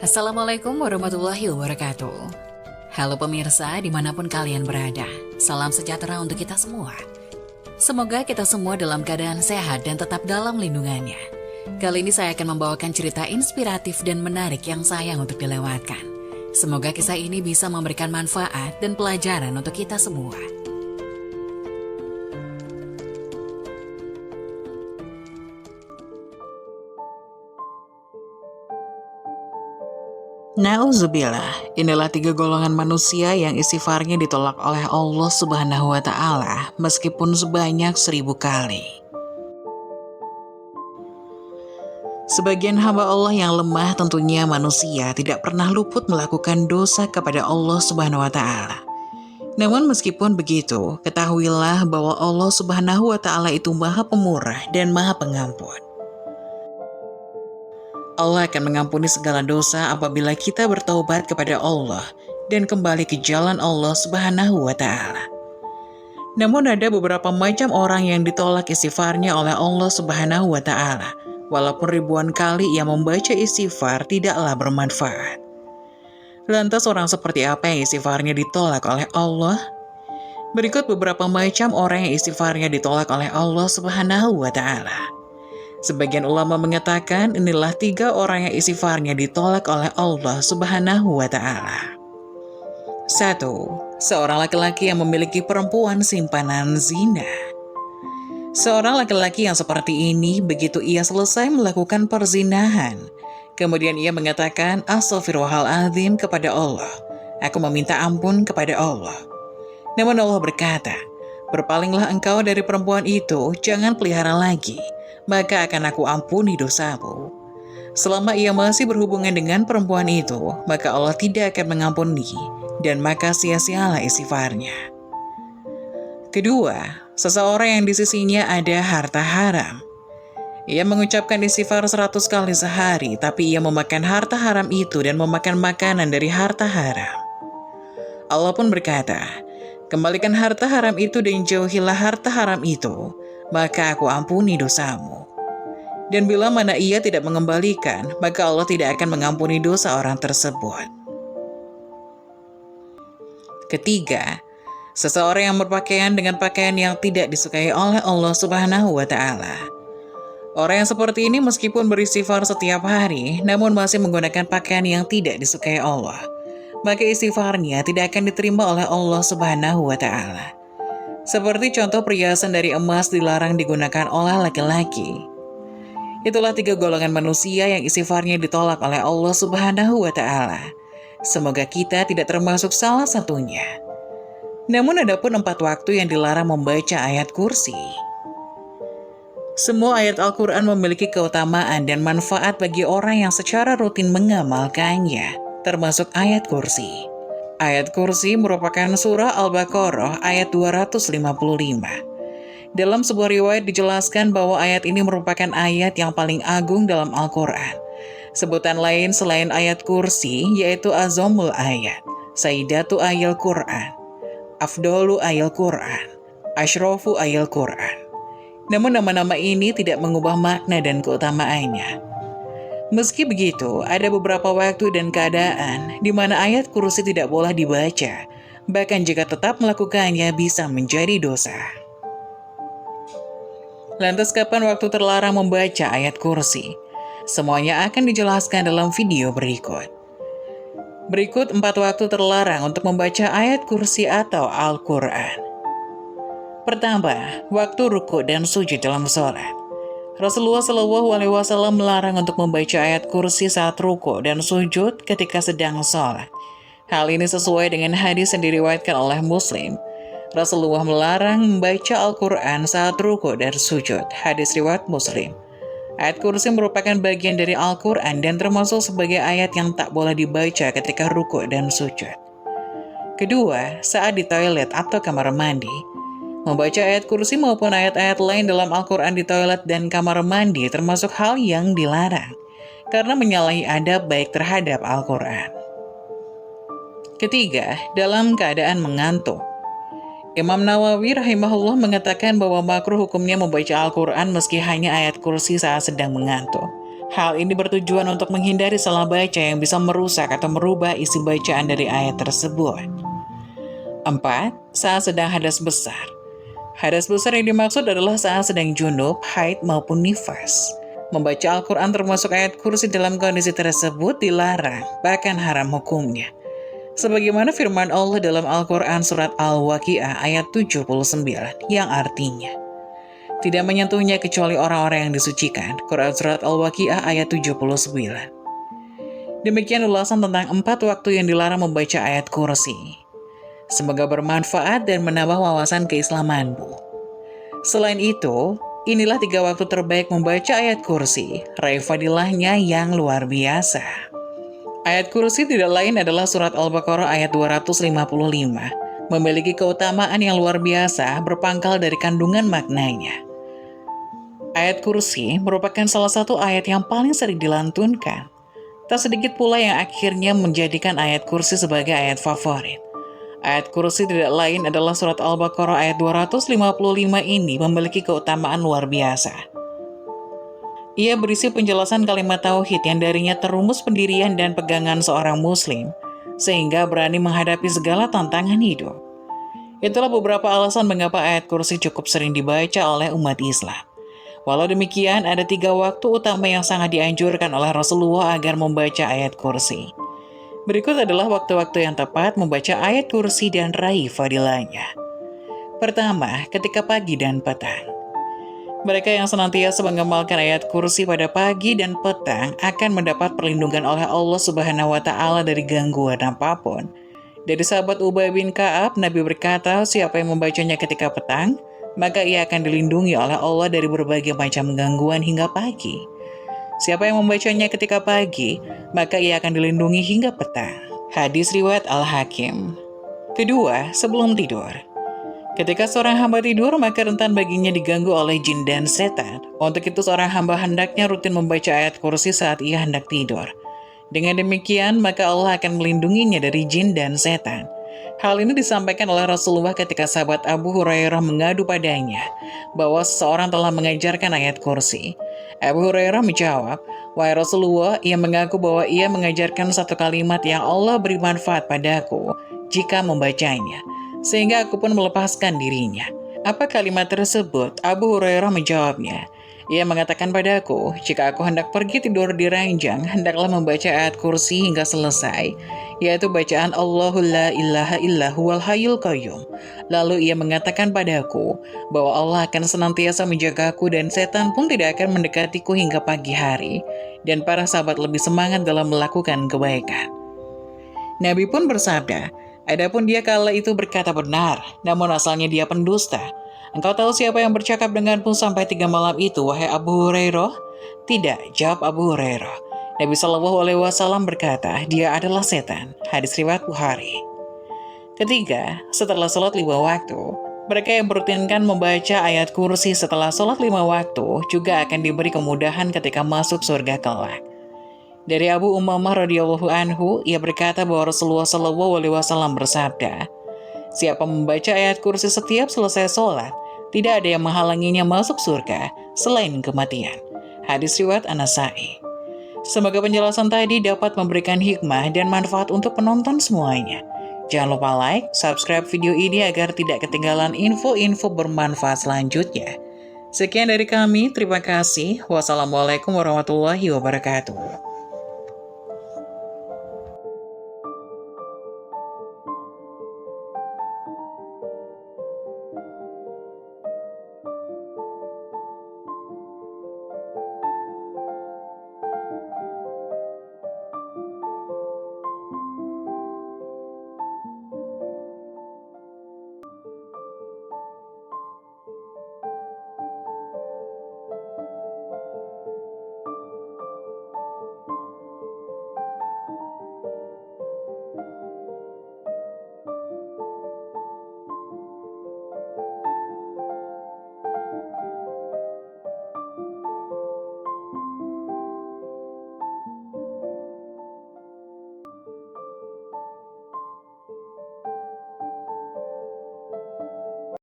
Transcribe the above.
Assalamualaikum warahmatullahi wabarakatuh. Halo pemirsa dimanapun kalian berada, salam sejahtera untuk kita semua. Semoga kita semua dalam keadaan sehat dan tetap dalam lindungannya. Kali ini saya akan membawakan cerita inspiratif dan menarik yang sayang untuk dilewatkan. Semoga kisah ini bisa memberikan manfaat dan pelajaran untuk kita semua. Nauzubillah, inilah 3 golongan manusia yang istighfarnya ditolak oleh Allah Subhanahu wa Ta'ala meskipun sebanyak 1000 kali. Sebagian hamba Allah yang lemah, tentunya manusia, tidak pernah luput melakukan dosa kepada Allah Subhanahu wa Ta'ala. Namun meskipun begitu, ketahuilah bahwa Allah Subhanahu wa Ta'ala itu Maha Pemurah dan Maha Pengampun. Allah akan mengampuni segala dosa apabila kita bertaubat kepada Allah dan kembali ke jalan Allah Subhanahu wa Ta'ala. Namun ada beberapa macam orang yang ditolak istighfarnya oleh Allah Subhanahu wa Ta'ala. Walaupun ribuan kali ia membaca istighfar, tidaklah bermanfaat. Lantas orang seperti apa yang istighfarnya ditolak oleh Allah? Berikut beberapa macam orang yang istighfarnya ditolak oleh Allah Subhanahu wa Ta'ala. Sebagian ulama mengatakan inilah 3 orang yang istighfarnya ditolak oleh Allah Subhanahu wa Ta'ala. 1. Seorang laki-laki yang memiliki perempuan simpanan zina. Seorang laki-laki yang seperti ini, begitu ia selesai melakukan perzinahan, kemudian ia mengatakan Astaghfirullahaladzim kepada Allah. Aku meminta ampun kepada Allah. Namun Allah berkata, berpalinglah engkau dari perempuan itu, jangan pelihara lagi, maka akan aku ampuni dosamu. Selama ia masih berhubungan dengan perempuan itu, maka Allah tidak akan mengampuni, dan maka sia-sialah istighfarnya. Kedua, seseorang yang di sisinya ada harta haram. Ia mengucapkan istighfar 100 kali sehari, tapi ia memakan harta haram itu dan memakan makanan dari harta haram. Allah pun berkata, kembalikan harta haram itu dan jauhilah harta haram itu, maka aku ampuni dosamu. Dan bila mana ia tidak mengembalikan, maka Allah tidak akan mengampuni dosa orang tersebut. Ketiga, seseorang yang berpakaian dengan pakaian yang tidak disukai oleh Allah Subhanahu wa Ta'ala. Orang yang seperti ini meskipun beristighfar setiap hari, namun masih menggunakan pakaian yang tidak disukai Allah, maka istighfarnya tidak akan diterima oleh Allah Subhanahu wa Ta'ala. Seperti contoh perhiasan dari emas dilarang digunakan oleh laki-laki. Itulah 3 golongan manusia yang istighfarnya ditolak oleh Allah Subhanahu wa Ta'ala. Semoga kita tidak termasuk salah satunya. Namun ada pun 4 waktu yang dilarang membaca ayat kursi. Semua ayat Al-Quran memiliki keutamaan dan manfaat bagi orang yang secara rutin mengamalkannya, termasuk ayat kursi. Ayat kursi merupakan surah Al-Baqarah ayat 255. Dalam sebuah riwayat dijelaskan bahwa ayat ini merupakan ayat yang paling agung dalam Al-Quran. Sebutan lain selain ayat kursi yaitu Azamul ayat, Sayyidatu ayal Quran, Afdolu ayal Quran, Ashrafu ayal Quran. Namun nama-nama ini tidak mengubah makna dan keutamaannya. Meski begitu, ada beberapa waktu dan keadaan di mana ayat kursi tidak boleh dibaca, bahkan jika tetap melakukannya bisa menjadi dosa. Lantas kapan waktu terlarang membaca ayat kursi? Semuanya akan dijelaskan dalam video berikut. Berikut 4 waktu terlarang untuk membaca ayat kursi atau Al-Quran. Pertama, waktu ruku dan sujud dalam sholat. Rasulullah SAW melarang untuk membaca ayat kursi saat ruku dan sujud ketika sedang sholat. Hal ini sesuai dengan hadis yang diriwayatkan oleh Muslim. Rasulullah melarang membaca Al-Quran saat ruku dan sujud. Hadis riwayat Muslim. Ayat kursi merupakan bagian dari Al-Quran dan termasuk sebagai ayat yang tak boleh dibaca ketika ruku dan sujud. Kedua, saat di toilet atau kamar mandi. Membaca ayat kursi maupun ayat-ayat lain dalam Al-Quran di toilet dan kamar mandi termasuk hal yang dilarang, karena menyalahi adab baik terhadap Al-Quran. Ketiga, dalam keadaan mengantuk. Imam Nawawi rahimahullah mengatakan bahwa makruh hukumnya membaca Al-Quran meski hanya ayat kursi saat sedang mengantuk. Hal ini bertujuan untuk menghindari salah baca yang bisa merusak atau merubah isi bacaan dari ayat tersebut. 4. Saat sedang hadas besar. Hadas besar yang dimaksud adalah saat sedang junub, haid, maupun nifas. Membaca Al-Quran termasuk ayat kursi dalam kondisi tersebut dilarang, bahkan haram hukumnya. Sebagaimana firman Allah dalam Al-Quran surat Al-Waqi'ah ayat 79 yang artinya, tidak menyentuhnya kecuali orang-orang yang disucikan. Quran surat Al-Waqi'ah ayat 79. Demikian ulasan tentang 4 waktu yang dilarang membaca ayat kursi. Semoga bermanfaat dan menambah wawasan keislamanmu. Selain itu, inilah 3 waktu terbaik membaca ayat kursi. Raih fadilahnya yang luar biasa. Ayat kursi tidak lain adalah surat Al-Baqarah ayat 255. Memiliki keutamaan yang luar biasa berpangkal dari kandungan maknanya. Ayat kursi merupakan salah satu ayat yang paling sering dilantunkan. Tak sedikit pula yang akhirnya menjadikan ayat kursi sebagai ayat favorit. Ayat kursi tidak lain adalah surat Al-Baqarah ayat 255 ini memiliki keutamaan luar biasa. Ia berisi penjelasan kalimat tauhid yang darinya terumus pendirian dan pegangan seorang muslim, sehingga berani menghadapi segala tantangan hidup. Itulah beberapa alasan mengapa ayat kursi cukup sering dibaca oleh umat Islam. Walau demikian, ada 3 waktu utama yang sangat dianjurkan oleh Rasulullah agar membaca ayat kursi. Berikut adalah waktu-waktu yang tepat membaca ayat kursi dan raih fadilahnya. Pertama, ketika pagi dan petang. Mereka yang senantiasa mengamalkan ayat kursi pada pagi dan petang akan mendapat perlindungan oleh Allah Subhanahu wa Ta'ala dari gangguan apapun. Dari sahabat Ubay bin Ka'ab, Nabi berkata, siapa yang membacanya ketika petang, maka ia akan dilindungi oleh Allah dari berbagai macam gangguan hingga pagi. Siapa yang membacanya ketika pagi, maka ia akan dilindungi hingga petang. Hadis riwayat Al-Hakim. Kedua, sebelum tidur. Ketika seorang hamba tidur, maka rentan baginya diganggu oleh jin dan setan. Untuk itu seorang hamba hendaknya rutin membaca ayat kursi saat ia hendak tidur. Dengan demikian, maka Allah akan melindunginya dari jin dan setan. Hal ini disampaikan oleh Rasulullah ketika sahabat Abu Hurairah mengadu padanya bahwa seseorang telah mengajarkan ayat kursi. Abu Hurairah menjawab, "Wahai Rasulullah, ia mengaku bahwa ia mengajarkan satu kalimat yang Allah beri manfaat padaku jika membacanya, sehingga aku pun melepaskan dirinya." Apa kalimat tersebut? Abu Hurairah menjawabnya, ia mengatakan padaku, jika aku hendak pergi tidur di ranjang, hendaklah membaca ayat kursi hingga selesai, yaitu bacaan Allahu la ilaha illa huwal hayyul qayyum. Lalu ia mengatakan padaku bahwa Allah akan senantiasa menjagaku dan setan pun tidak akan mendekatiku hingga pagi hari, dan para sahabat lebih semangat dalam melakukan kebaikan. Nabi pun bersabda, adapun dia kala itu berkata benar, namun asalnya dia pendusta. Engkau tahu siapa yang bercakap denganmu sampai 3 malam itu, wahai Abu Hurairah? Tidak, jawab Abu Hurairah. Nabi SAW berkata, dia adalah setan. Hadis riwayat Bukhari. Ketiga, setelah sholat 5 waktu. Mereka yang merutinkan membaca ayat kursi setelah sholat 5 waktu juga akan diberi kemudahan ketika masuk surga kelak. Dari Abu Umamah radhiyallahu anhu, ia berkata bahwa Rasulullah SAW bersabda, siapa membaca ayat kursi setiap selesai sholat, tidak ada yang menghalanginya masuk surga selain kematian. Hadis riwayat An-Nasa'i. Semoga penjelasan tadi dapat memberikan hikmah dan manfaat untuk penonton semuanya. Jangan lupa like, subscribe video ini agar tidak ketinggalan info-info bermanfaat selanjutnya. Sekian dari kami, terima kasih. Wassalamualaikum warahmatullahi wabarakatuh.